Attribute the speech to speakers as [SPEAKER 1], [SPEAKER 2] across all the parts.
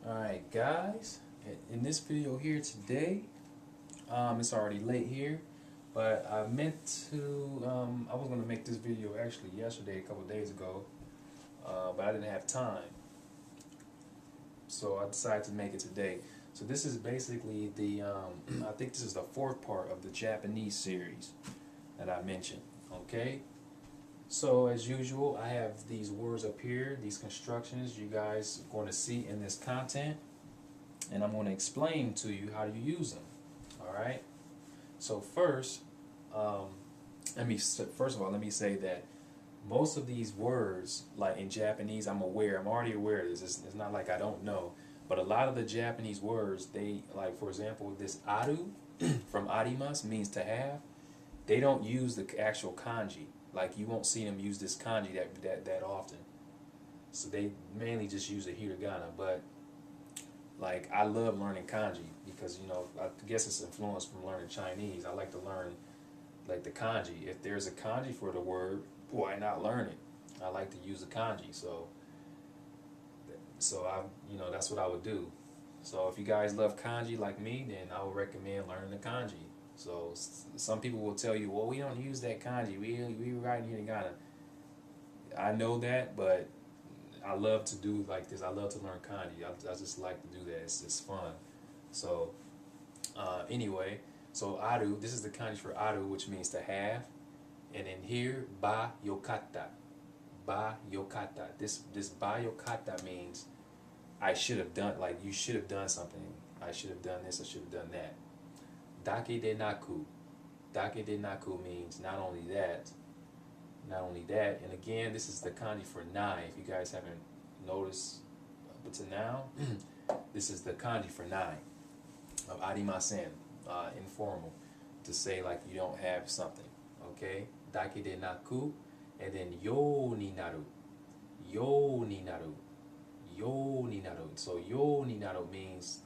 [SPEAKER 1] Alright guys, in this video here today, it's already late here, but I meant to, I was going to make this video actually yesterday, a couple days ago, but I didn't have time, so I decided to make it today. So this is basically the, I think this is the fourth part of the Japanese series that I mentioned, okay? So as usual, I have these words up here, these constructions you guys are going to see in this content, and I'm going to explain to you how to use them. All right. So um, first of all let me say that most of these words, like in Japanese, I'm already aware of this. It's not like I don't know, but a lot of the Japanese words, they like, for example, this aru from arimas means to have. They don't use the actual kanji. Like you won't see them use this kanji that often. So they mainly just use the hiragana. But like I love learning kanji because I guess it's influenced from learning Chinese. I like to learn like the kanji. If there's a kanji for the word, why not learn it? I like to use the kanji. So I that's what I would do. So if you guys love kanji like me, then I would recommend learning the kanji. So some people will tell you, well, we don't use that kanji. We write hiragana. I know that, but I love to do like this. I love to learn kanji. I just like to do that. It's fun. So anyway, so aru. This is the kanji for aru, which means to have. And in here, ba yokata. Ba yokata. This ba yokata means I should have done, like you should have done something. I should have done this. I should have done that. Dake de naku. Dake de naku means not only that, not only that, and again, this is the kanji for nai. If you guys haven't noticed up to now, this is the kanji for nai of arimasen, informal, to say like you don't have something. Okay, dake de naku, and then yo ni naru, yo ni naru, yo ni naru. So yo ni naru means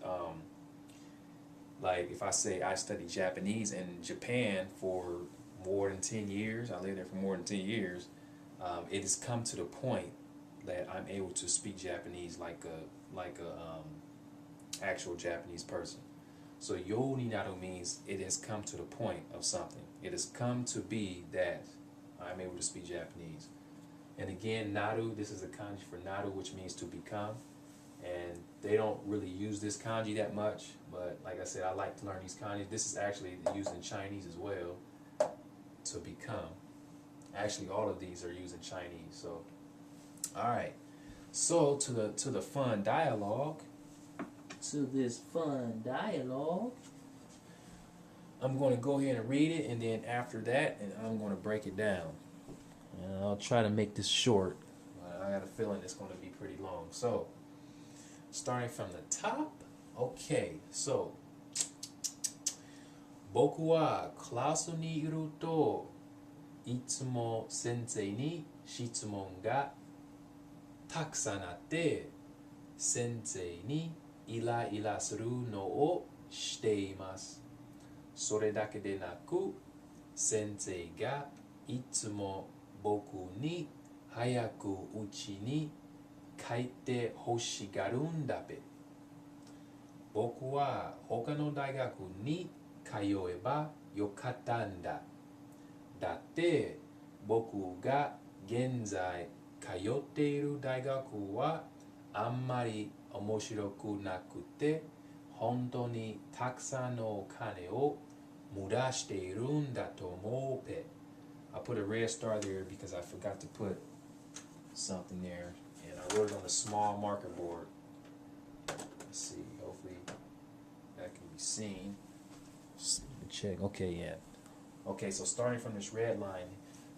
[SPEAKER 1] like if I say I studied Japanese in Japan for more than 10 years, I lived there for more than 10 years, it has come to the point that I'm able to speak Japanese like a actual Japanese person. So yo ni naru means it has come to the point of something. It has come to be that I'm able to speak Japanese. And again, naru, this is the kanji for naru, which means to become. And they don't really use this kanji that much, but like I said, I like to learn these kanji. This is actually used in Chinese as well, to become. Actually, all of these are used in Chinese. So, all right. So to the fun dialogue.
[SPEAKER 2] To this fun dialogue.
[SPEAKER 1] I'm going to go ahead and read it, and then after that, and I'm going to break it down. And I'll try to make this short. I got a feeling it's going to be pretty long. So, starting from the top. Okay, so 僕はクラスにいるといつも先生に質問がたくさんあって先生にイライラするのをしています。それだけでなく先生がいつも僕に早くうちに帰って欲しがるんだべ。僕は他の大学に通えばよかったんだ。だって僕が現在通っている大学はあんまり面白くなくて本当にたくさんのお金を無駄しているんだと思うべ。I put a red star there because I forgot to put something there, and I wrote it on a small marker board. Let's see, hopefully that can be seen. Just check. Okay, yeah. Okay, so starting from this red line,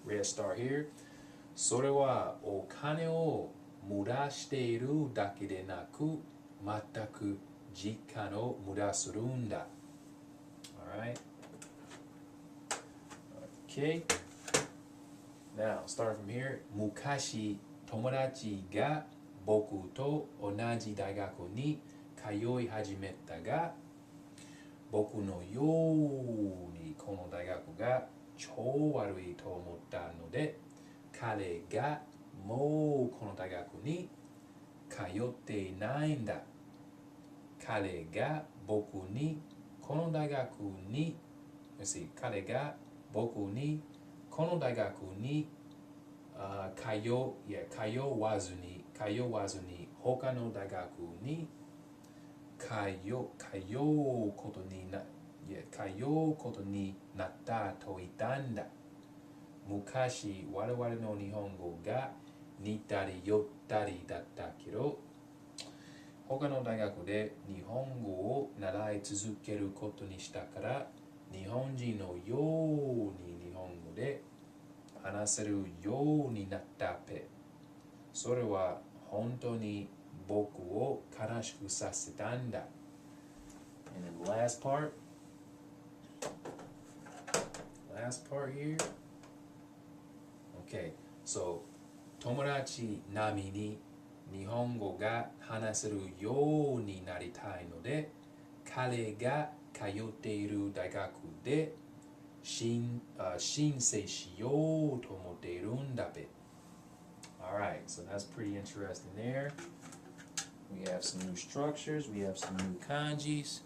[SPEAKER 1] red star here. それはお金を無駄しているだけでなく、全く時間を無駄するんだ。Alright? Okay. Now, starting from here. 昔、友達が僕と同じ大学に通い始めたが、僕のようにこの大学が超悪いと思ったので、彼がもうこの大学に通っていないんだ彼が僕にこの大学に let's see 彼が僕にこの大学に通わずに他の大学に通うことになったと言ったんだ。昔我々の日本語が似たり寄ったりだったけど、他の大学で日本語を習い続けることにしたから、日本人のように日本語で話せるようになったペ。それは本当に僕を悲しくさせたんだ。And then the last part here. Okay, so 友達並みに日本語が話せるようになりたいので、彼が通っている大学で申請しようと思っているんだべ。Alright, so that's pretty interesting there. We have some new structures, we have some new kanjis.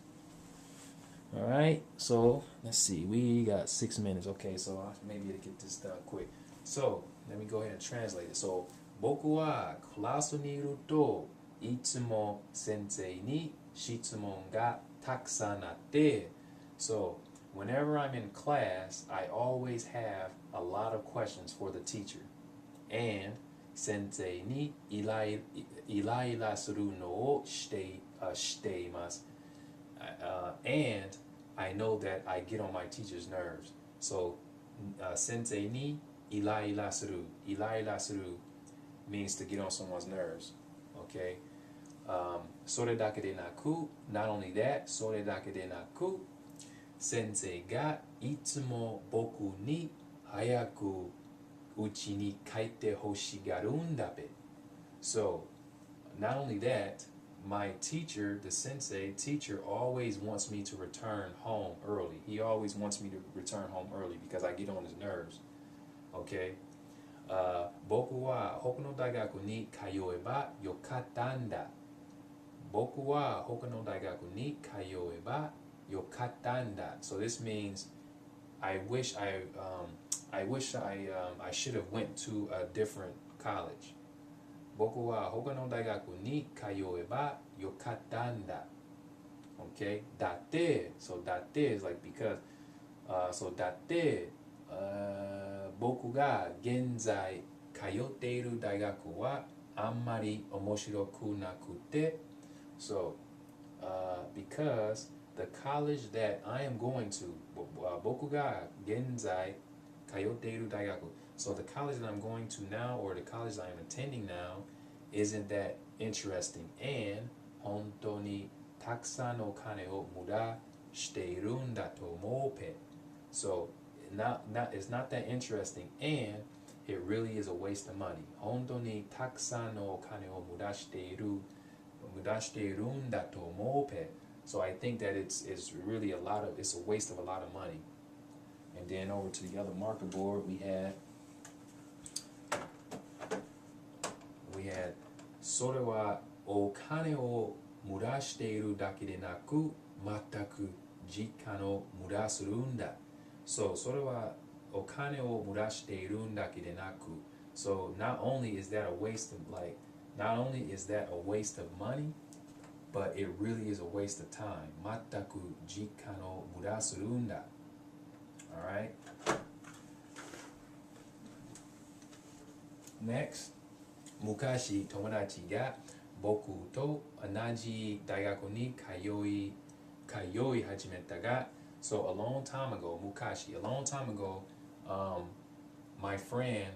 [SPEAKER 1] Alright, so let's see, we got 6 minutes. Okay, so maybe to get this done quick. So, let me go ahead and translate it. So, 僕はクラスにいるといつも先生に質問がたくさんあって、So, whenever I'm in class, I always have a lot of questions for the teacher. And 先生にイライラするのをしています。And I know that I get on my teacher's nerves. So, 先生にイライラする means to get on someone's nerves. Okay? それだけでなく、not only that, それだけでなく、先生がいつも僕に早くうちに帰ってほしがるんだべ。So, not only that, my teacher, the teacher always wants me to return home early. He always wants me to return home early because I get on his nerves. Okay? 僕は他の大学に通えばよかったんだ。僕は他の大学に通えばよかったんだ。So this means I wish I should have went to a different college. 僕は他の大学に通えばよかったんだ。Okay? だって、so だって is like because, so だって、僕が現在通っている大学はあんまり面白くなくて、So, because the college that I am going to, 僕が現在通っている大学, so the college that I'm going to now or the college that I'm attending now isn't that interesting and 本当にたくさんのお金を無駄しているんだと思うペ。So, it's not that interesting and it really is a waste of money. 本当にたくさんのお金を無駄しているんだと思うペ。So I think that it's really it's a waste of a lot of money. And then over to the other marker board we had それはお金を無駄しているだけでなく全く時間を無駄するんだ。So それはお金を無駄しているんだけでなく So not only is that a waste of money, but it really is a waste of time. 全く時間を無駄するんだ。Alright? Next. 昔友達が僕と同じ大学に通い始めたが So a long time ago, my friend,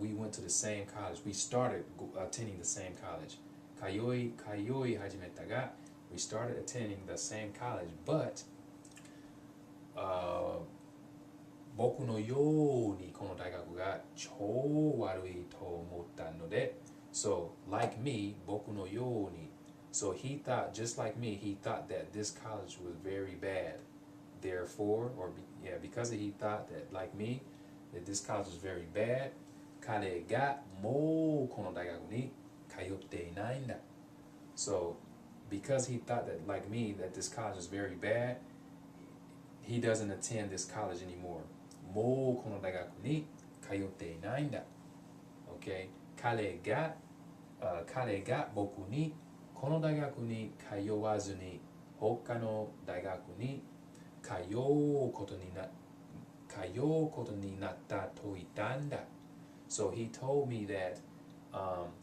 [SPEAKER 1] we went to the same college. We started attending the same college. 通い始めたが we started attending the same college, but 僕のようにこの大学が超悪いと思ったので So, like me, 僕のように So he thought, just like me, he thought that this college was very bad. Therefore, because he thought that, like me, that this college was very bad, 彼がもうこの大学に通っていないんだ So, because he thought that, like me, that this college is very bad, he doesn't attend this college anymore. もうこの大学に通っていないんだ。Okay? 彼が僕にこの大学に通わずに他の大学に通うことになったと言ったんだ。So he told me that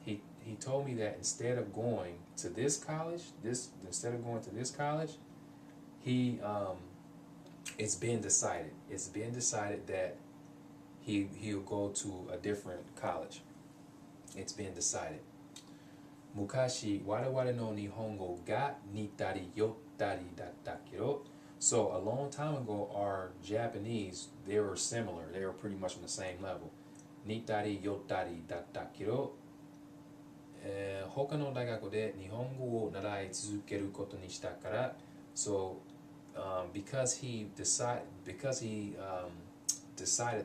[SPEAKER 1] he told me that instead of going to this college, he it's been decided. It's been decided that he'll go to a different college. It's been decided. 昔我々の日本語が似たり寄ったりだったけど So a long time ago our Japanese, they were similar. They were pretty much on the same level. 似たり寄ったりだったけど他の大学で日本語を習い続けることにしたから So because he decided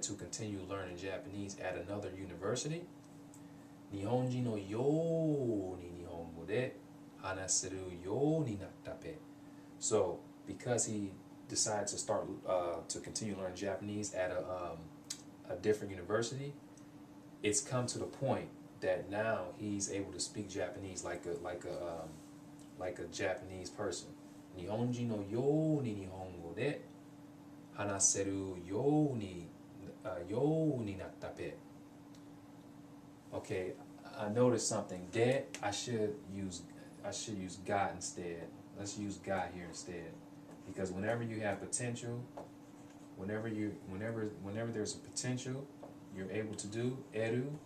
[SPEAKER 1] to continue learning Japanese at another university 日本人のように日本語で話せるようになったべ So because he decided to start to continue learning Japanese at a different university it's come to the point that now he's able to speak Japanese like a Japanese person 日本人のように日本語で話せるようになったべ Okay, I noticed something. De, I should use God instead. Let's use God here instead, because whenever you have potential, whenever there's a potential, you're able to do eru,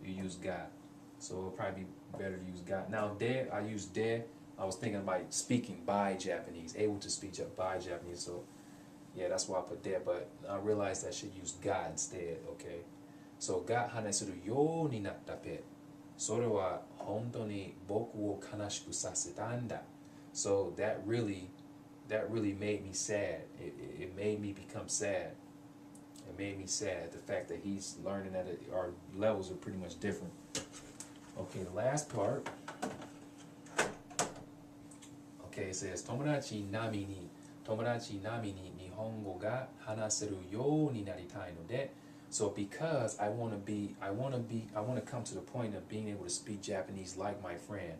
[SPEAKER 1] you use God. So it'll probably be better to use God. Now de, I use de. I was thinking about speaking by Japanese, able to speak by Japanese. So yeah, that's why I put de. But I realized I should use God instead. Okay. So が話せるようになったべ。それは本当に僕を悲しくさせたんだ。So that really made me sad. It made me become sad. It made me sad, the fact that he's learning that our levels are pretty much different. Okay, the last part. Okay, it says 友達並みに日本語が話せるようになりたいので So because I want to come to the point of being able to speak Japanese like my friend.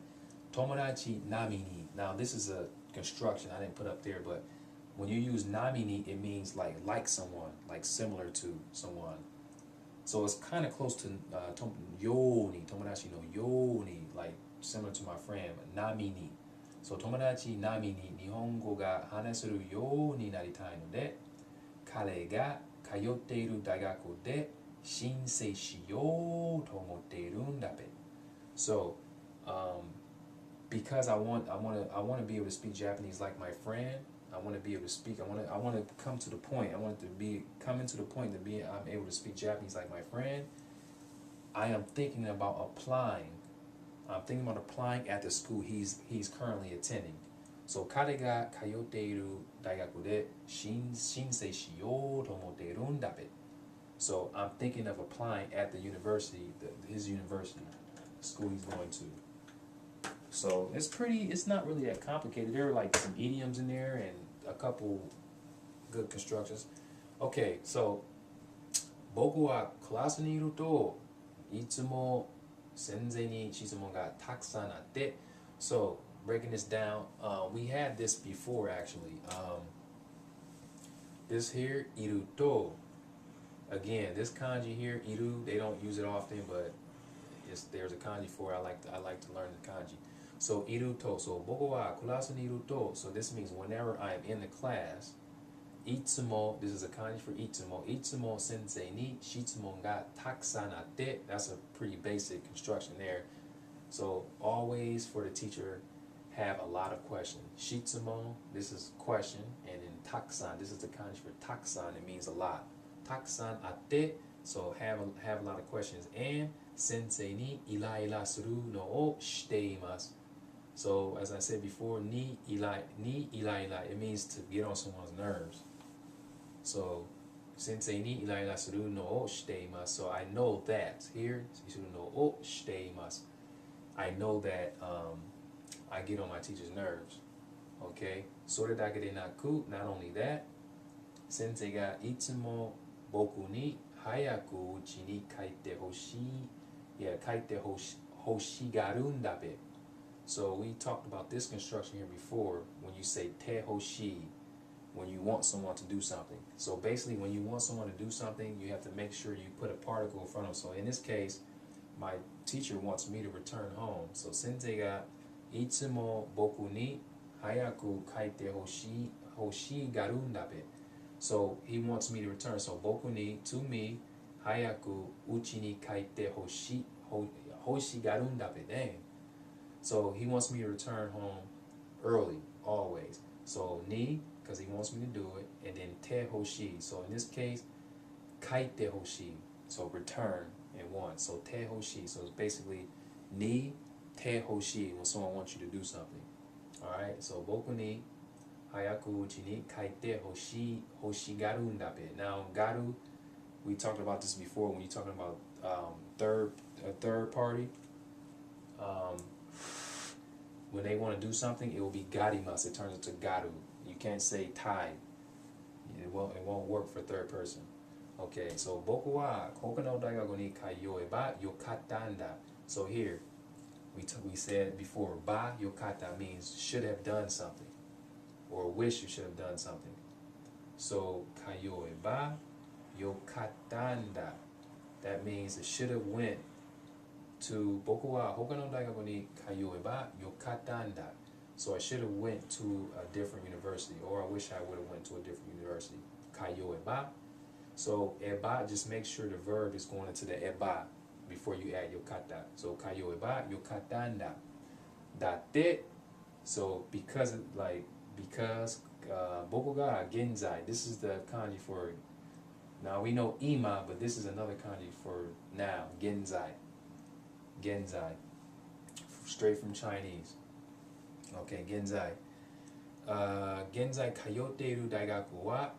[SPEAKER 1] Tomodachi namini. Now this is a construction I didn't put up there, but when you use namini, it means like someone, like similar to someone. So it's kind of close to yoni, tomodachi no yoni, like similar to my friend, namini. So tomodachi namini, nihongo ga hanaseru you ni naritai no de, kare ga 通っている大学で申請しようと思っているんだべ。So, because I want to be able to speak Japanese like my friend. I want to be able to speak. I want to come to the point. I want to be coming to the point that I'm able to speak Japanese like my friend. I am thinking about applying. I'm thinking about applying at the school he's currently attending. So 彼が通っている大学で申請しようと思っているんだべ。So I'm thinking of applying at the university, his university, the school he's going to. So it's not really that complicated. There are like some idioms in there and a couple good constructions. Okay, so 僕はクラスにいるといつも先生に質問がたくさんあって So breaking this down, we had this before actually. This here, iru to. Again, this kanji here, iru, they don't use it often, but there's a kanji for it. I like to learn the kanji. So iru to. So boku wa kurasu ni iru to. So this means whenever I'm in the class, Itsumo, this is a kanji for Itsumo. Itsumo sensei ni shitsumon ga takusan atte. That's a pretty basic construction there. So always for the teacher, have a lot of questions. Shitsumo, this is question, and then takusan, this is the kanji for takusan. It means a lot. Takusan atte, so have a lot of questions. And sensei ni iraira suru no o shite imasu. So as I said before, ni iraira, it means to get on someone's nerves. So sensei ni iraira suru no o shite imasu. So I know that here, suru no o shite imasu. I know that I get on my teacher's nerves. Okay? それだけでなく、not only that, 先生がいつも僕に早くうちに帰ってほしい。いや、帰ってほしがるんだべ。So we talked about this construction here before when you say Tehoshi, when you want someone to do something. So basically when you want someone to do something, you have to make sure you put a particle in front of them. So in this case, my teacher wants me to return home. So 先生がいつも僕に早く帰ってほしがるんだべ。So he wants me to return. So 僕に to me 早くうちに帰ってほしがるんだべ。Dang. So he wants me to return home early, always. So ni, because he wants me to do it, and then tehoshi. So in this case, kaite hoshi. So return and want. So tehoshi. So it's basically ni tehoshi when someone wants you to do something. Alright, so boku ni hayaku uchi ni kaite hoshi garu ndabe. Now garu, we talked about this before when you're talking about third party. When they want to do something, it will be garimasu. It turns into garu. You can't say tai. It won't work for third person. Okay, so boku wa koku no daigaku ni kaioeba yokata nda. So here, we said before, ba yokata means should have done something, or wish you should have done something. So kaioeba yokata nda. That means it should have went to boku wa hoka no daigaku ni kaioeba yokata nda. So I should have went to a different university, or I wish I would have went to a different university. Kaioeba. So eba, just make sure the verb is going into the eba before you add yokata. So kaioeba yokata nda. Datte. So because boku ga genzai. This is the kanji for. Now we know ima, but this is another kanji for now. Genzai. Genzai, straight from Chinese. Okay, Genzai. Genzai kayotte iru daigaku wa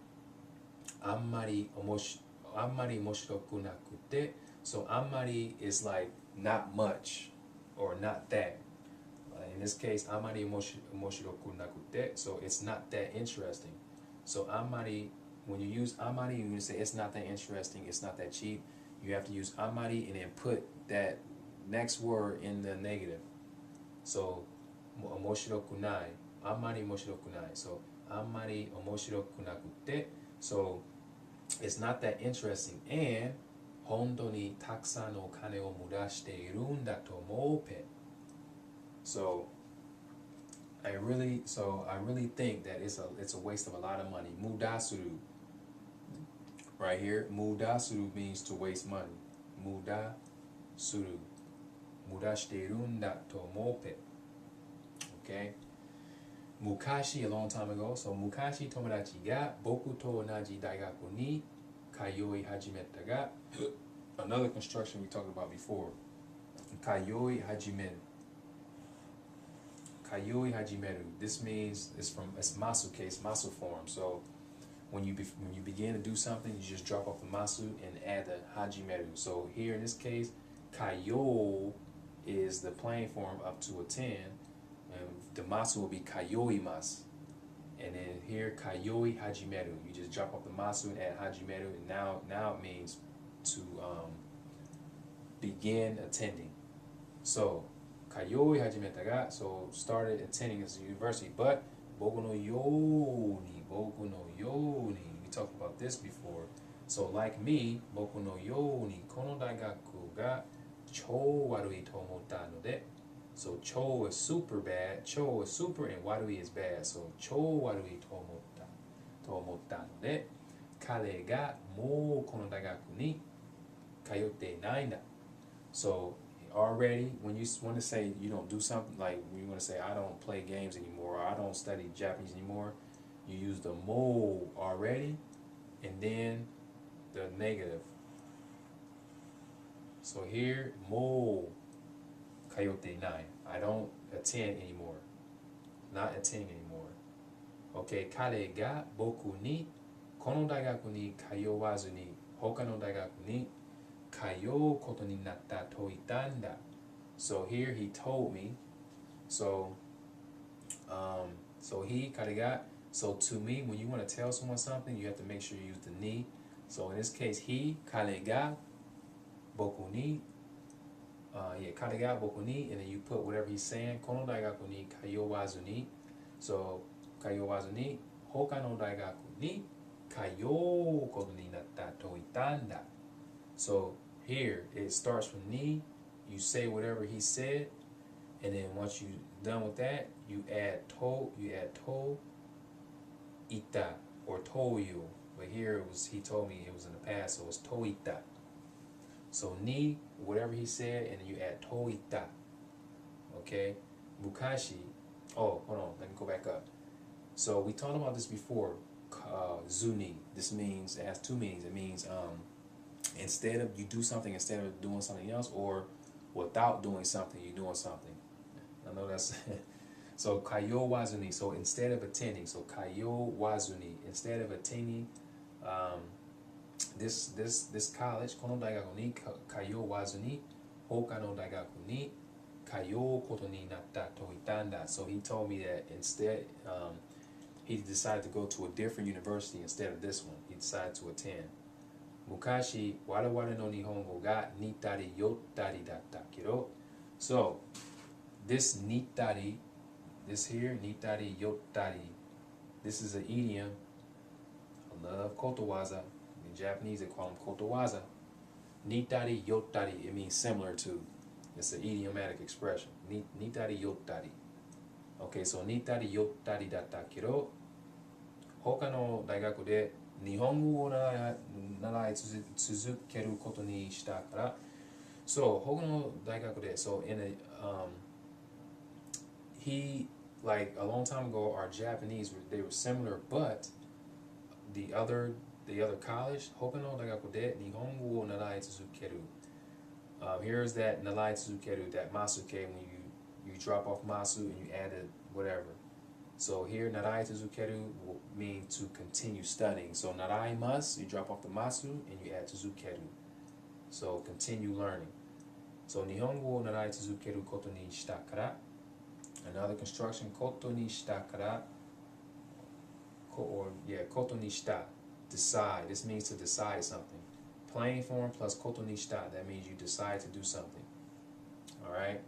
[SPEAKER 1] ammari omoshiroku nakute. So ammari is like not much or not that. In this case, ammari omoshiroku nakute. So it's not that interesting. So ammari, when you use ammari, you say it's not that interesting, it's not that cheap. You have to use ammari and then put that next word in the negative. So omoshiroku nai, ammari omoshiroku nai. So ammari omoshiroku nakute. So it's not that interesting, and hondo ni takusan no kane o murashite iru nda to moupe. So I really think that it's a waste of a lot of money. Mudasuru. Right here, mudasuru means to waste money. Mudasuru. Murashite iru nda to moupe. Okay. Mukashi, a long time ago. So mukashi tomodachi ga boku to onaji daigaku ni kaioi hajimeta ga. Another construction we talked about before. Kaioi hajimeru. Kaioi hajimeru. This means it's masu case, masu form. So when you begin to do something, you just drop off the masu and add the hajimeru. So here in this case, kaio is the plain form up to a 10, and the masu will be kaioimasu. And then here, kaioi hajimeru. You just drop off the masu and add hajimeru, and now it means to begin attending. So kaioi hajimeta ga, so started attending this university, but boku no yoni, we talked about this before. So like me, boku no yoni, kono daigaku ga chou warui to omotta node. So chou is super bad, chou is super, and warui is bad. So chou warui to omotta node, kare ga mou kono daigaku ni kayotte nai nda. So already, when you want to say you don't do something, like when you want to say I don't play games anymore, or I don't study Japanese anymore, you use the mo already, and then the negative. So here, mo kayotte nai. I don't attend anymore. Not attending anymore. Okay, kare ga boku ni kono daigaku ni kaiowazu ni hoka no daigaku ni kaio koto ni natta to itta nda. So here he told me. So So he, kare so to me, when you want to tell someone something, you have to make sure you use the ni. So in this case, he, kare boku ni, kare boku ni, and then you put whatever he's saying. Kono daigaku ni kayowazu ni. So, kayowazu ni, hoka no daigaku ni kayo koto ni natta to itanda. So here, it starts from ni, you say whatever he said, and then once you're done with that, you add to, ita, or toyu. But here it was, he told me it was in the past, so it's toita. So ni, whatever he said, and then you add toita. Okay? Mukashi. Oh, hold on, let me go back up. So we talked about this before. Zuni. This means, it has two meanings. It means instead of, you do something instead of doing something else, or without doing something, you're doing something. I know that's so kayo wazuni. So instead of attending, so kayo wazuni, instead of attending this college, kono daigaku ni kayo wazuni, hoka no daigaku ni kayo koto ni natta to itanda. So he told me that instead, he decided to go to a different university instead of this one. He decided to attend. Mukashi wara wara no nihongo ga nitari yottari datta kedo. So this nitari, this here, nitari yottari, this is an idiom. I love kotowaza. In Japanese they call them kotowaza. Nitari yottari, it means similar to. It's an idiomatic expression. Nitari yottari. Okay, so nitari yottari datta kedo, hoka no daigaku de nihongo wo narai tsuzukeru koto ni shita kara. So hoka no daigaku de, so in a he, like a long time ago, our Japanese they were similar, but the other college, hoka no daigaku de nihongo wo narai tsuzukeru. Here's that narai tsuzukeru, that masuke, when you drop off masu and you add a whatever. So here, narai tsuzukeru will mean to continue studying. So narai mas, you drop off the masu and you add tsuzukeru. So continue learning. So nihongo wo narai tsuzukeru koto ni shita kara. Another construction, koto ni shita kara. Koto ni shita, decide. This means to decide something. Plain form plus koto ni shita, that means you decide to do something. Alright?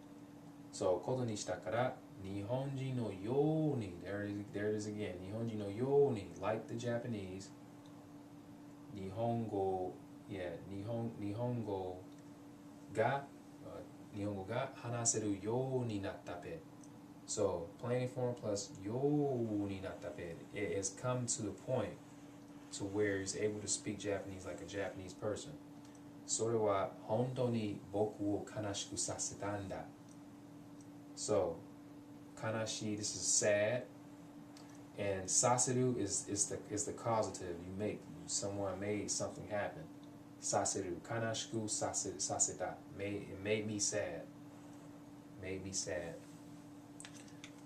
[SPEAKER 1] So koto ni shita kara, nihonji no yoni. There it is again. Nihonji no yoni, like the Japanese. Nihongo ga hanaseru yo ni nattape. So plain form plus yo ni nattape. It has come to the point to where he's able to speak Japanese like a Japanese person. Sore wa honto ni boku wo kanashiku sasetanda. So kanashi, this is sad, and saseru is the causative. Someone made something happen. Saseru, kanashiku saseta, it made me sad. Made me sad.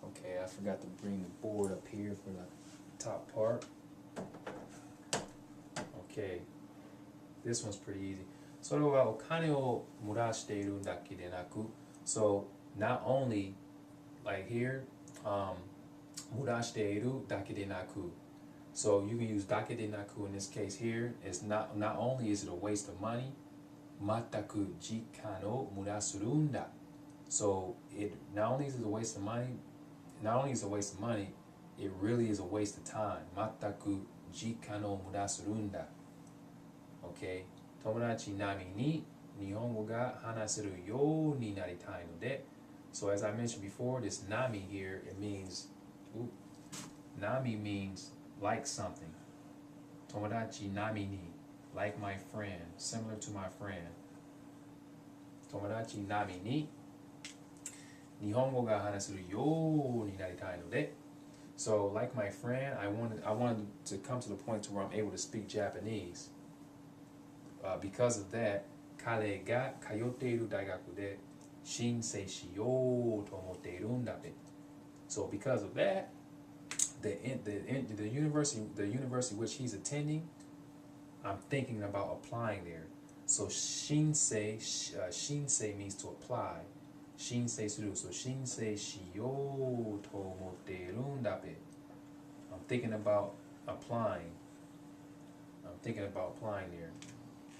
[SPEAKER 1] Okay, I forgot to bring the board up here for the top part. Okay, this one's pretty easy. それはお金を漏らしているだけでなく、so not only like here, 漏らしているだけでなく. So you can use だけでなく in this case here. It's not only is it a waste of money, 全く時間を無駄するんだ. So it not only is it a waste of money, it really is a waste of time. 全く時間を無駄するんだ. Okay. 友達並みに日本語が話せるようになりたいので. So as I mentioned before, this nami here, it means, nami means like something. Tomodachi nami ni, like my friend, similar to my friend. Tomodachi nami ni nihongo ga hanaseru you ni naritai no de. So like my friend, I wanted to come to the point to where I'm able to speak Japanese. Because of that, kare ga kayotte iru daigaku de shinsei shiyou to omotte iru n da be. So because of that, the university which he's attending, I'm thinking about applying there. So shinsei means to apply. Shinsei suru. So shinsei shiyou to omotteruんだべ. I'm thinking about applying. I'm thinking about applying there.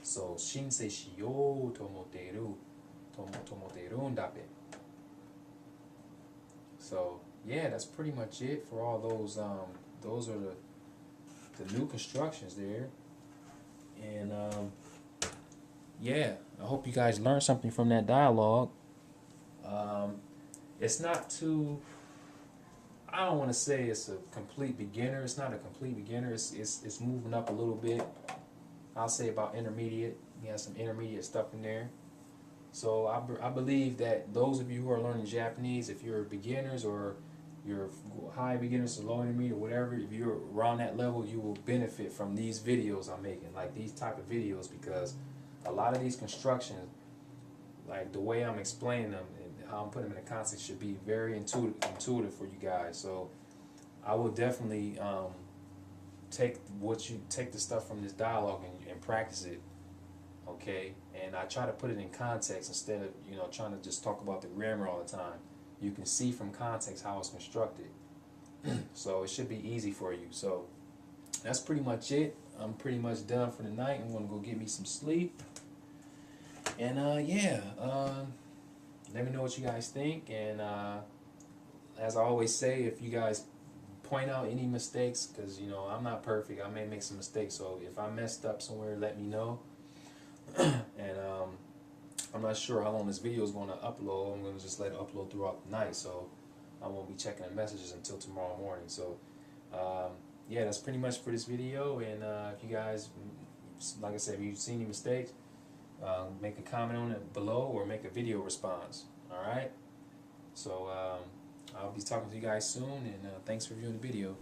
[SPEAKER 1] So shinsei shiyou to omotteruんだべ. So yeah, that's pretty much it for all those. Those are the new constructions there. And yeah, I hope you guys learned something from that dialogue. It's not too. I don't want to say it's a complete beginner. It's not a complete beginner. It's moving up a little bit. I'll say about intermediate. We have some intermediate stuff in there. So I believe that those of you who are learning Japanese, if you're beginners or you're high beginners or low intermediate, whatever, if you're around that level, you will benefit from these videos I'm making, like these type of videos, because a lot of these constructions, like the way I'm explaining them and how I'm putting them in the context, should be very intuitive for you guys. So I will definitely take the stuff from this dialogue and practice it, okay? And I try to put it in context instead of trying to just talk about the grammar all the time. You can see from context how it's constructed. So it should be easy for you. So that's pretty much it. I'm pretty much done for the night. I'm gonna go get me some sleep. And let me know what you guys think. And as I always say, if you guys point out any mistakes, because I'm not perfect, I may make some mistakes. So if I messed up somewhere, let me know. And I'm not sure how long this video is going to upload. I'm going to just let it upload throughout the night, so I won't be checking the messages until tomorrow morning. So yeah, that's pretty much for this video. And if you guys, like I said, if you've seen any mistakes, make a comment on it below or make a video response. Alright, so I'll be talking to you guys soon, and thanks for viewing the video.